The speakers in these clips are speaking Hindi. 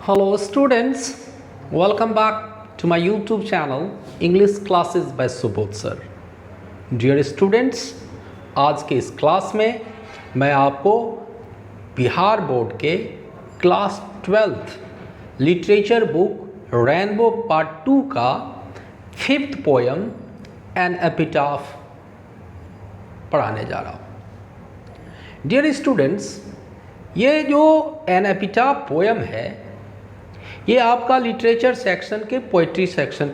Hello students, welcome back to my YouTube channel English Classes by Subodh Sir. Dear students, आज के इस क्लास में मैं आपको बिहार बोर्ड के class 12th literature book rainbow part 2 का 5th पोएम एन एपिटाफ पढ़ाने जा रहा हूँ। डियर स्टूडेंट्स, ये जो एन एपिटाफ पोएम है ये आपका लिटरेचर सेक्शन के पोइट्री सेक्शन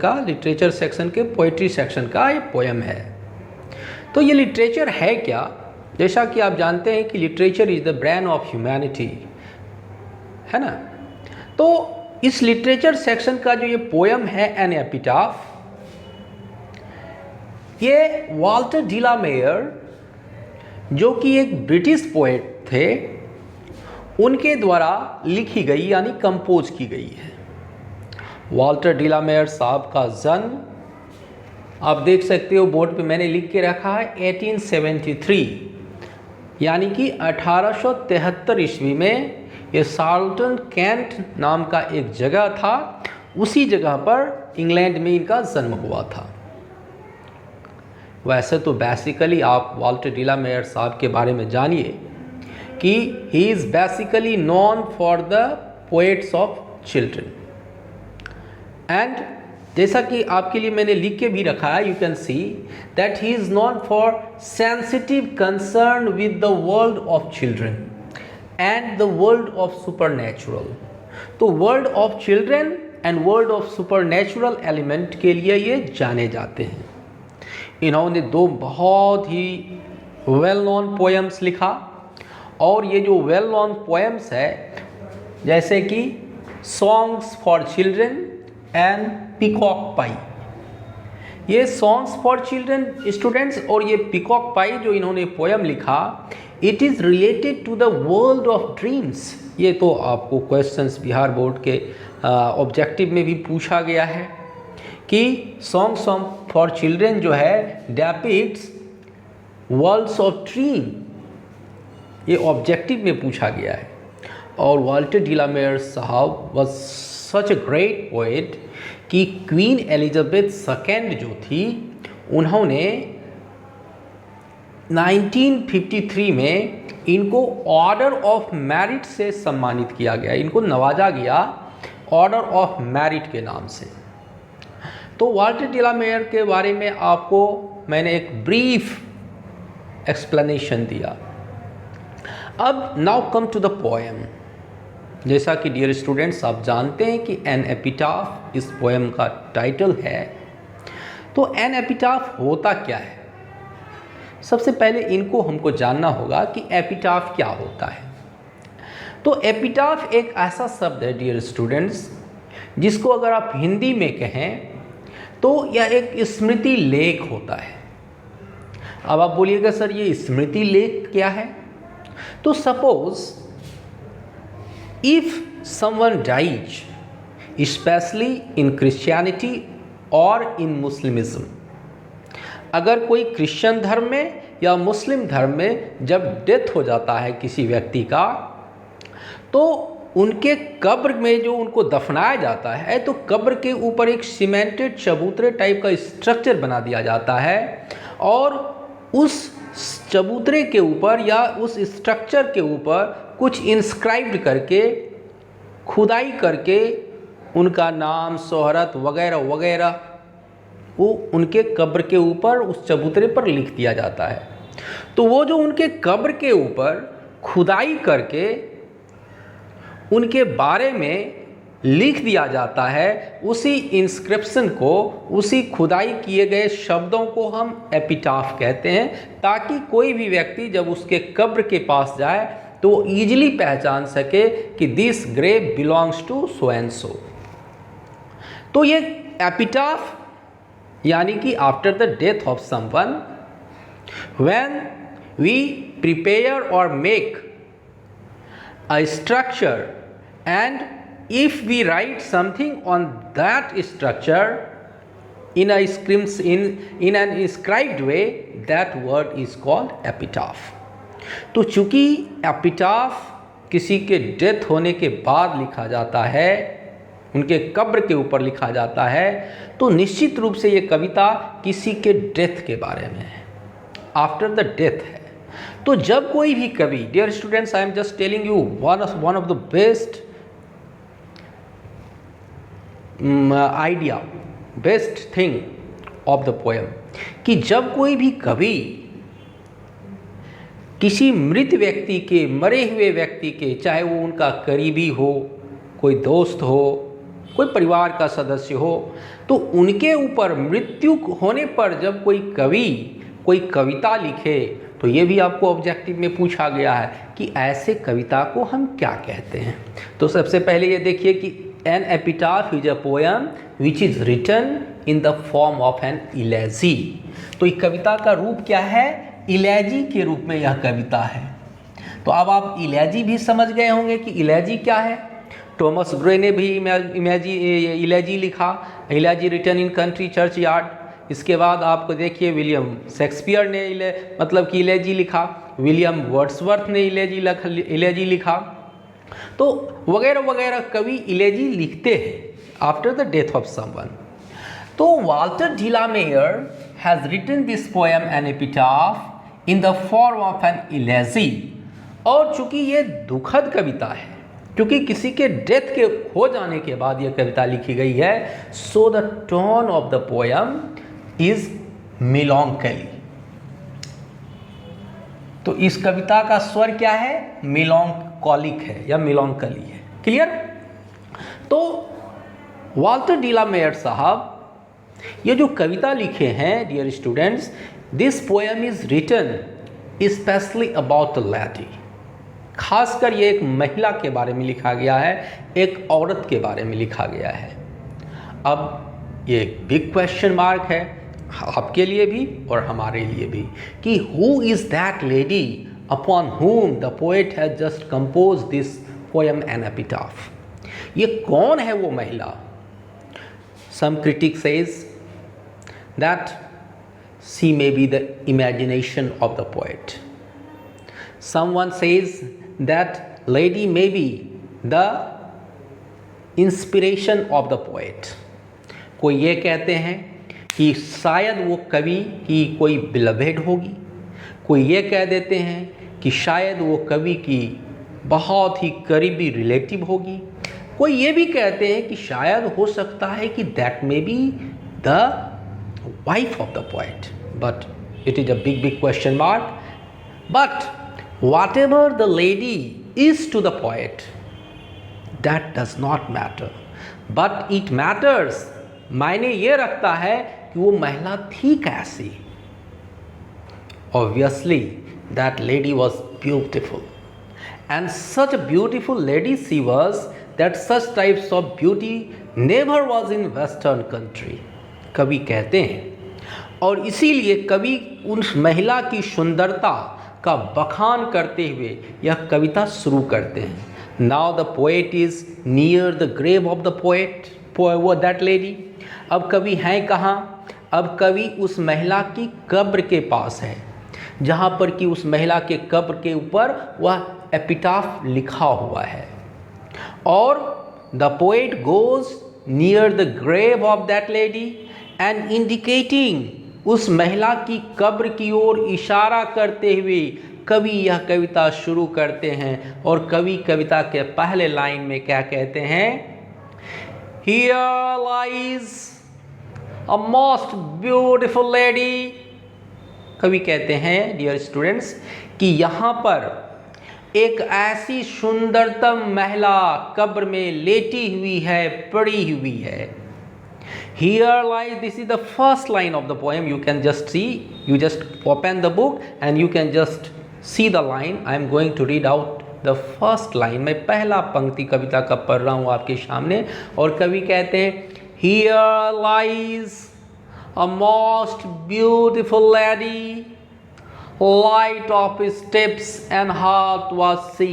का ये पोएम है। तो ये लिटरेचर है क्या? जैसा कि आप जानते हैं कि literature is the brain of humanity, है ना। तो इस लिटरेचर सेक्शन का जो ये पोएम है एन एपिटाफ, ये वाल्टर डिला मेयर जो कि एक ब्रिटिश पोएट थे उनके द्वारा लिखी गई यानी कंपोज की गई है। वाल्टर डिला मेयर साहब का जन्म आप देख सकते हो बोर्ड पे मैंने लिख के रखा है 1873 यानी कि 1873 ईस्वी में ये साल्टन कैंट नाम का एक जगह था, उसी जगह पर इंग्लैंड में इनका जन्म हुआ था। वैसे तो बेसिकली आप वाल्टर डिला मेयर साहब के बारे में जानिए कि he is basically known for the poets of children and जैसा कि आपके लिए मैंने लिख के भी रखा है, you can see that he is known for sensitive concern with the world of children and the world of supernatural. तो world of children and world of supernatural element के लिए ये जाने जाते हैं। इन्होंने दो बहुत ही वेल नोन पोएम्स लिखा और ये जो वेल नोन पोएम्स है जैसे कि songs for children and peacock pie, ये सॉन्ग्स फॉर चिल्ड्रन स्टूडेंट्स और ये पीकॉक पाई जो इन्होंने पोएम लिखा, it is related to the world of dreams. ये तो आपको क्वेश्चंस बिहार बोर्ड के ऑब्जेक्टिव में भी पूछा गया है कि सॉन्ग्स फॉर चिल्ड्रन जो है डेपिक्ट्स वर्ल्ड्स ऑफ ड्रीम, ये ऑब्जेक्टिव में पूछा गया है। और वाल्टर डिला मेयर साहब was such a great poet कि क्वीन एलिजाबेथ सेकेंड जो थी उन्होंने 1953 में इनको ऑर्डर ऑफ मेरिट से सम्मानित किया गया, इनको नवाजा गया ऑर्डर ऑफ मेरिट के नाम से। तो वाल्टर डिला मेयर के बारे में आपको मैंने एक ब्रीफ एक्सप्लेनेशन दिया। अब now come to the poem. जैसा कि डियर स्टूडेंट्स आप जानते हैं कि एन एपिटाफ इस पोएम का टाइटल है। तो एन एपिटाफ होता क्या है? सबसे पहले इनको हमको जानना होगा कि एपिटाफ क्या होता है। तो एपिटाफ एक ऐसा शब्द है डियर स्टूडेंट्स जिसको अगर आप हिंदी में कहें तो यह एक स्मृति लेख होता है। अब आप बोलिएगा सर ये स्मृति लेख क्या है? तो suppose if someone dies specially in Christianity और इन मुस्लिमिज्म, अगर कोई क्रिश्चियन धर्म में या मुस्लिम धर्म में जब डेथ हो जाता है किसी व्यक्ति का, तो उनके कब्र में जो उनको दफनाया जाता है तो कब्र के ऊपर एक सीमेंटेड चबूतरे टाइप का स्ट्रक्चर बना दिया जाता है और उस चबूतरे के ऊपर या उस स्ट्रक्चर के ऊपर कुछ इंस्क्राइब्ड करके खुदाई करके उनका नाम शोहरत वगैरह वगैरह वो उनके कब्र के ऊपर उस चबूतरे पर लिख दिया जाता है। तो वो जो उनके कब्र के ऊपर खुदाई करके उनके बारे में लिख दिया जाता है, उसी इंस्क्रिप्शन को, उसी खुदाई किए गए शब्दों को हम एपिटाफ कहते हैं, ताकि कोई भी व्यक्ति जब उसके कब्र के पास जाए तो वो ईजिली पहचान सके कि this grave belongs to so and so. तो ये एपिटाफ यानी कि after the death of someone when we prepare और make a structure and if we write something on that structure in an inscribed way, that word is called epitaph। तो चूंकि एपिटाफ किसी के डेथ होने के बाद लिखा जाता है, उनके कब्र के ऊपर लिखा जाता है, तो निश्चित रूप से ये कविता किसी के डेथ के बारे में है, आफ्टर द डेथ है। तो जब कोई भी कवि, dear students, I am just telling you one of the best idea, best thing of the poem, कि जब कोई भी कवि किसी मृत व्यक्ति के, मरे हुए व्यक्ति के, चाहे वो उनका करीबी हो, कोई दोस्त हो, कोई परिवार का सदस्य हो, तो उनके ऊपर मृत्यु होने पर जब कोई कवि कोई कविता लिखे, तो ये भी आपको ऑब्जेक्टिव में पूछा गया है कि ऐसे कविता को हम क्या कहते हैं। तो सबसे पहले ये देखिए कि an epitaph is a poem which is written in the form of an elegy. तो इस कविता का रूप क्या है? इलेजी के रूप में यह कविता है। तो अब आप इलेजी भी समझ गए होंगे कि इलेजी क्या है। थॉमस ग्रे ने भी इलेजी लिखा, elegy written in country churchyard. इसके बाद आपको देखिए विलियम शेक्सपियर ने कि इलेजी लिखा, विलियम वर्ड्सवर्थ ने इलेजी लिखा, तो वगैरह वगैरह कवि इलेजी लिखते हैं after the death of someone. तो Walter de la Mare has written this poem an epitaph in the form of an elegy. और चूंकि ये दुखद कविता है, क्योंकि किसी के डेथ के हो जाने के बाद यह कविता लिखी गई है, so the tone of the poem is melancholy. तो इस कविता का स्वर क्या है? मेलॉन्कॉलिक है या मेलॉन्कली है। क्लियर? तो वाल्टर डी ला मेयर साहब ये जो कविता लिखे हैं, dear students, this poem is written specially about the lady. खासकर ये एक महिला के बारे में लिखा गया है, एक औरत के बारे में लिखा गया है। अब ये बिग क्वेश्चन मार्क है आपके लिए भी और हमारे लिए भी कि who is that lady upon whom the poet has just composed this poem an epitaph। ये कौन है वो महिला? Some critic says that she may be the imagination of the poet. Someone says that lady may be the inspiration of the poet। कोई ये कहते हैं कि शायद वो कवि की कोई बिलवेड होगी, कोई ये कह देते हैं कि शायद वो कवि की बहुत ही करीबी रिलेटिव होगी, कोई ये भी कहते हैं कि शायद हो सकता है कि that may be the wife of the poet, but it is a big question mark. But whatever the lady is to the poet, that does not matter, but it matters, मायने ये रखता है कि वो महिला थी कैसी। Obviously, that lady was beautiful, and such a beautiful lady she was that such types of beauty never was in Western country। कवि कहते हैं, और इसीलिए कवि उस महिला की सुंदरता का बखान करते हुए यह कविता शुरू करते हैं। Now the poet is near the grave of the poet, that lady। अब कवि हैं कहाँ? अब कवि उस महिला की कब्र के पास है, जहाँ पर कि उस महिला के कब्र के ऊपर वह एपिटाफ लिखा हुआ है। और the poet goes near the grave of that lady and indicating, उस महिला की कब्र की ओर इशारा करते हुए कवि यह कविता शुरू करते हैं। और कवि कविता के पहले लाइन में क्या कहते हैं? Here lies a most beautiful lady। कवि कहते हैं, डियर स्टूडेंट्स, कि यहाँ पर एक ऐसी सुंदरतम महिला कब्र में लेटी हुई है, पड़ी हुई है। Here lies, this is the first line of the poem। You can just see, you just open the book and you can just see the line। I am going to read out the first line। मैं पहला पंक्ति कविता का पढ़ रहा हूँ आपके सामने। और कवि कहते हैं, Here lies a most beautiful lady, light of steps and heart was she।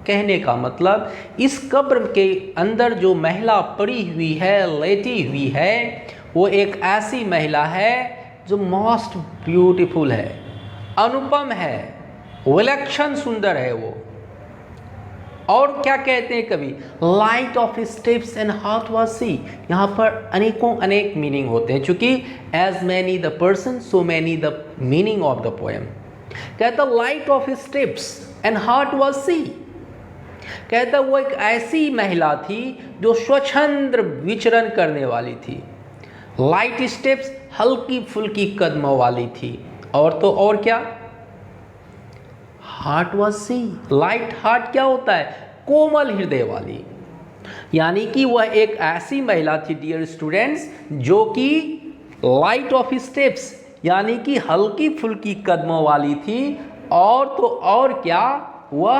कहने का मतलब, इस कब्र के अंदर जो महिला पड़ी हुई है, लेटी हुई है, वो एक ऐसी महिला है जो मोस्ट ब्यूटीफुल है, अनुपम है, विलक्षण सुंदर है वो। और क्या कहते हैं कवि, light of steps and heart was she. यहाँ पर अनेकों अनेक मीनिंग होते हैं, चूंकि as many the person so many the meaning of the poem. कहता light of steps and heart was she, कहता वो एक ऐसी महिला थी जो स्वच्छंद विचरण करने वाली थी। लाइट स्टेप्स, हल्की फुल्की कदमों वाली थी, और तो और क्या, heart was she. Light heart क्या होता है, कोमल हृदय वाली, यानी कि वह एक ऐसी महिला थी डियर स्टूडेंट्स जो कि लाइट ऑफ स्टेप्स यानी कि हल्की फुल्की कदमों वाली थी, और तो और क्या, वह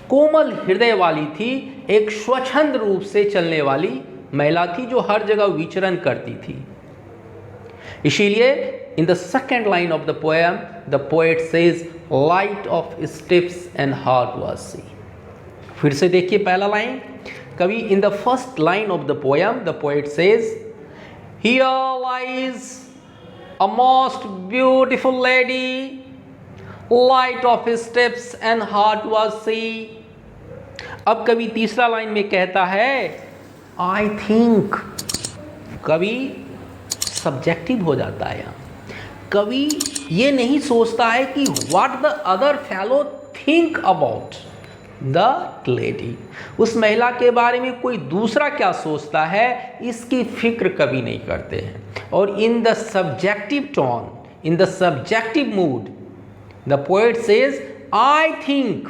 कोमल हृदय वाली थी, एक स्वच्छंद रूप से चलने वाली महिला थी जो हर जगह विचरण करती थी। इसीलिए in the second line of the poem the poet says light of steps and heart was she. फिर से देखिए पहला लाइन, कवि in the first line of the poem the poet says here lies a most beautiful lady light of steps and heart was she. अब कवि तीसरा लाइन में कहता है आई थिंक, कवि सब्जेक्टिव हो जाता है यहाँ। कवि ये नहीं सोचता है कि what the other fellow think about the lady, उस महिला के बारे में कोई दूसरा क्या सोचता है इसकी फिक्र कभी नहीं करते हैं। और in the subjective tone, in the subjective mood the poet says I think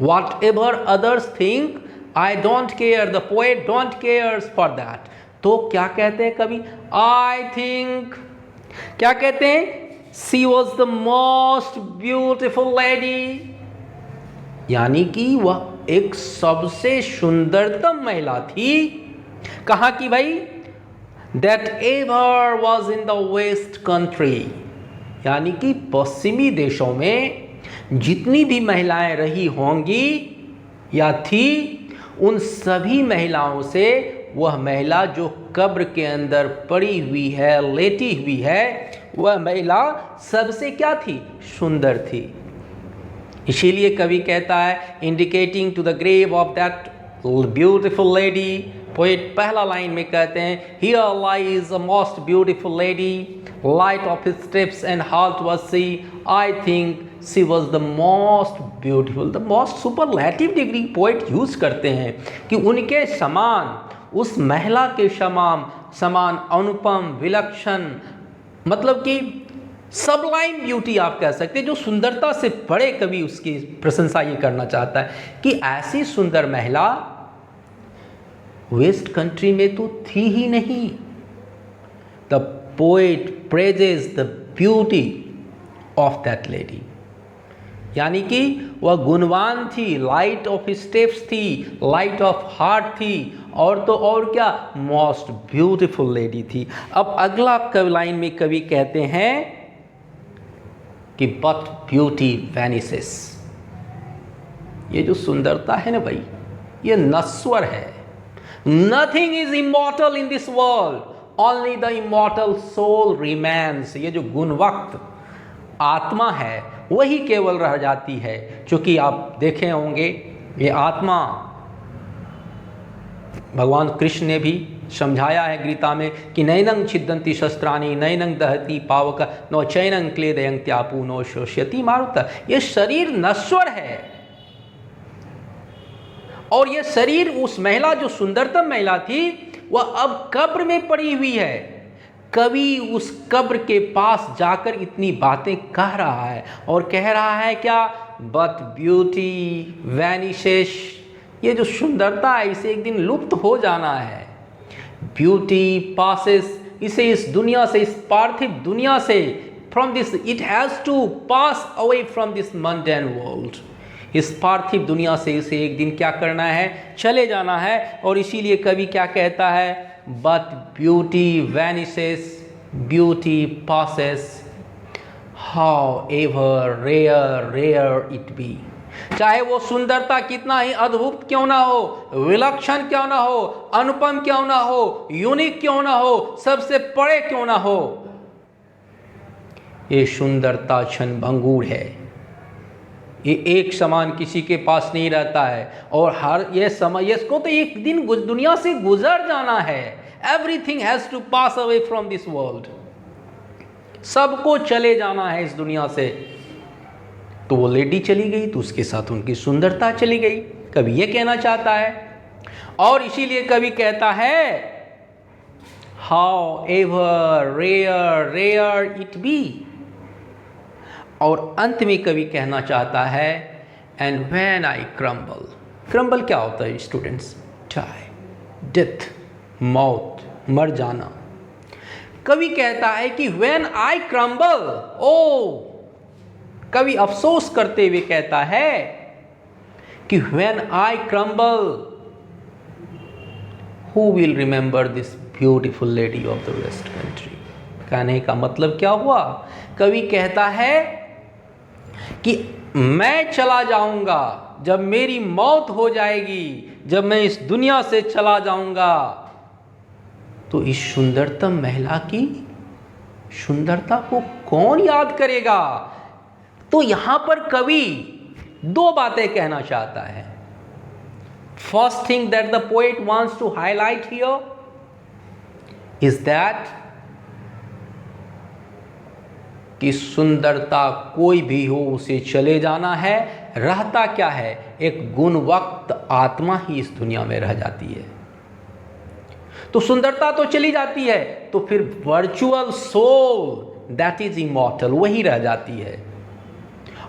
what ever others think I don't care, the poet don't cares for that. तो क्या कहते हैं कवि, आई थिंक, क्या कहते हैं, she was the most beautiful lady, यानी कि वह एक सबसे सुंदरतम महिला थी। कहाँ की भाई, that ever was in the west country, यानी कि पश्चिमी देशों में जितनी भी महिलाएं रही होंगी या थी, उन सभी महिलाओं से वह महिला जो कब्र के अंदर पड़ी हुई है, लेटी हुई है, वह महिला सबसे क्या थी, सुंदर थी। इसीलिए कवि कहता है indicating to the grave of that beautiful lady, poet पहला लाइन में कहते हैं here lies a most beautiful lady light of steps and heart was she, I think she was the most beautiful. The most superlative degree poet use करते हैं कि उनके समान, उस महिला के समान अनुपम, विलक्षण, मतलब कि सबलाइम ब्यूटी आप कह सकते हैं, जो सुंदरता से बड़े कवि उसकी प्रशंसा ये करना चाहता है कि ऐसी सुंदर महिला वेस्ट कंट्री में तो थी ही नहीं। The poet praises the beauty of that lady, यानी कि वह गुणवान थी, लाइट ऑफ स्टेप्स थी, लाइट ऑफ हार्ट थी, और तो और क्या, मोस्ट ब्यूटीफुल लेडी थी। अब अगला लाइन में कवि कहते हैं कि बट ब्यूटी वैनिसेस, ये जो सुंदरता है ना भाई, ये नश्वर है। Nothing is immortal in this world, only the immortal soul remains. ये जो गुणवक्त आत्मा है वही केवल रह जाती है। क्योंकि आप देखे होंगे ये आत्मा, भगवान कृष्ण ने भी समझाया है गीता में कि नैनं छिदन्ति शस्त्राणि नैनं दहति पावक नो चैनं क्लेदयन्त्यापु नो शोष्यति मारुत। ये शरीर नश्वर है, और ये शरीर, उस महिला जो सुंदरतम महिला थी, वह अब कब्र में पड़ी हुई है। कवि उस कब्र के पास जाकर इतनी बातें कह रहा है, और कह रहा है क्या, बट ब्यूटी वैनिशेस, ये जो सुंदरता है इसे एक दिन लुप्त हो जाना है। ब्यूटी पासेस, इसे इस दुनिया से, इस पार्थिव दुनिया से, from this, it has to pass away from this mundane world, इस पार्थिव दुनिया से इसे एक दिन क्या करना है, चले जाना है। और इसीलिए कवि क्या कहता है, but beauty vanishes, beauty passes, however rare rare it be. चाहे वो सुंदरता कितना ही अद्भुत क्यों ना हो, विलक्षण क्यों ना हो, अनुपम क्यों ना हो, यूनिक क्यों ना हो, सबसे बड़े क्यों ना हो, ये सुंदरता क्षणभंगुर है, ये एक समान किसी के पास नहीं रहता है, और हर ये समय इसको तो एक दिन दुनिया से गुजर जाना है। Everything has to pass away from this world, सबको चले जाना है इस दुनिया से। तो वो लेडी चली गई तो उसके साथ उनकी सुंदरता चली गई, कवि ये कहना चाहता है। और इसीलिए कवि कहता है however rare rare it be, और अंत में कवि कहना चाहता है and when I crumble. Crumble क्या होता है स्टूडेंट्स? डाई, डेथ, मौत, मर जाना। कवि कहता है कि व्हेन आई क्रम्बल, ओ, कवि अफसोस करते हुए कहता है कि when I crumble who will remember this beautiful lady of the west country. कहने का मतलब क्या हुआ? कवि कहता है कि मैं चला जाऊंगा, जब मेरी मौत हो जाएगी, जब मैं इस दुनिया से चला जाऊंगा, तो इस सुंदरतम महिला की सुंदरता को कौन याद करेगा? तो यहां पर कवि दो बातें कहना चाहता है। First thing that the poet wants to highlight here is that कि सुंदरता कोई भी हो उसे चले जाना है। रहता क्या है? एक गुणवक्त आत्मा ही इस दुनिया में रह जाती है। तो सुंदरता तो चली जाती है, तो फिर virtual soul that is immortal वही रह जाती है।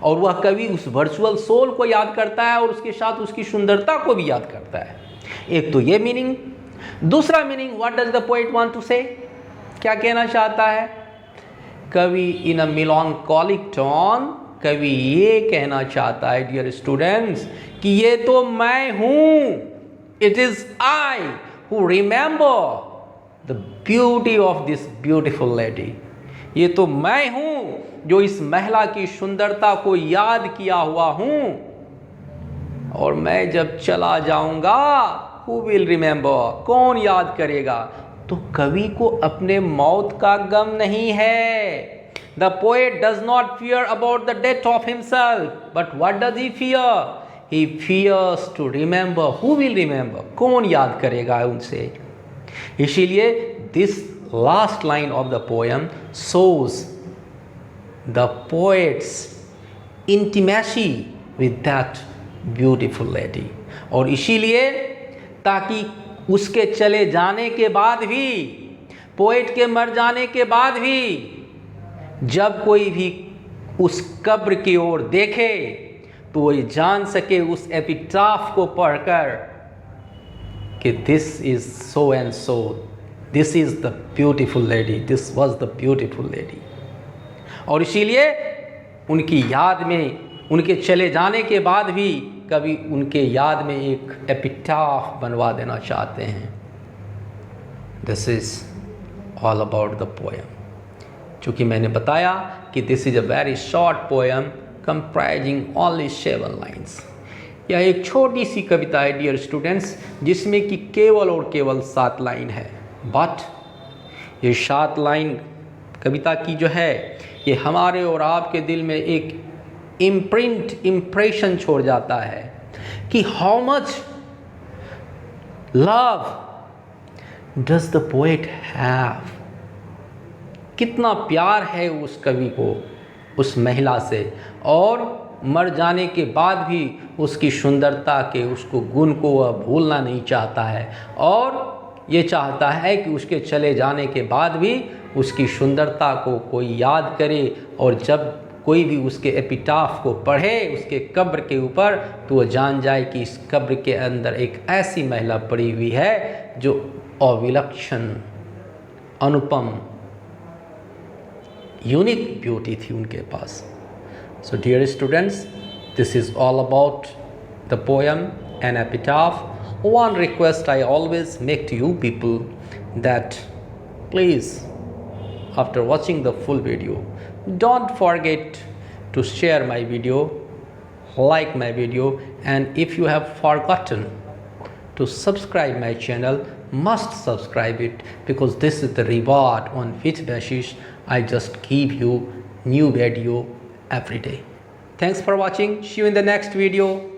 और वह कवि उस वर्चुअल सोल को याद करता है और उसके साथ उसकी सुंदरता को भी याद करता है। एक तो ये मीनिंग। दूसरा meaning, what does the poet want to say, क्या कहना चाहता है कवि? इन अ मेलांकोलिक टोन कवि ये कहना चाहता है डियर स्टूडेंट्स कि ये तो मैं हूं, it is I who remember the beauty of this beautiful lady. ये तो मैं हूं जो इस महिला की सुंदरता को याद किया हुआ हूं, और मैं जब चला जाऊंगा हु विल रिमेंबर, कौन याद करेगा? तो कवि को अपने मौत का गम नहीं है। The poet does not fear about the death of himself, but what does he fear? He fears to remember who will remember, कौन याद करेगा उनसे। इसीलिए this last line of the poem shows the poet's intimacy with that beautiful lady। और इसीलिए ताकि उसके चले जाने के बाद भी, पोएट के मर जाने के बाद भी, जब कोई भी उस कब्र की ओर देखे तो वो जान सके उस एपिटाफ को पढ़कर कि this is so and so, this is the beautiful lady, this was the beautiful lady. और इसीलिए उनकी याद में, उनके चले जाने के बाद भी कभी उनके याद में एक एपिटाफ बनवा देना चाहते हैं। This is all about the poem. चूँकि मैंने बताया कि this is a very short poem comprising only 7 lines. यह एक छोटी सी कविता है डियर स्टूडेंट्स, जिसमें कि केवल और केवल 7 लाइन है। बट ये 7 लाइन कविता की जो है, ये हमारे और आपके दिल में एक इम्प्रेशन छोड़ जाता है कि how much love does the poet have, कितना प्यार है उस कवि को उस महिला से, और मर जाने के बाद भी उसकी सुंदरता के, उसको गुण को वह भूलना नहीं चाहता है, और ये चाहता है कि उसके चले जाने के बाद भी उसकी सुंदरता को कोई याद करे, और जब कोई भी उसके एपिटाफ को पढ़े उसके कब्र के ऊपर, तो वह जान जाए कि इस कब्र के अंदर एक ऐसी महिला पड़ी हुई है जो अविलक्षण, अनुपम, यूनिक ब्यूटी थी उनके पास। So dear students, this is all about the poem an epitaph. One request I always make to you people, that please, after watching the full video, don't forget to share my video, like my video, and if you have forgotten to subscribe my channel, must subscribe it, because this is the reward on which basis I just give you new video every day. Thanks for watching. See you in the next video.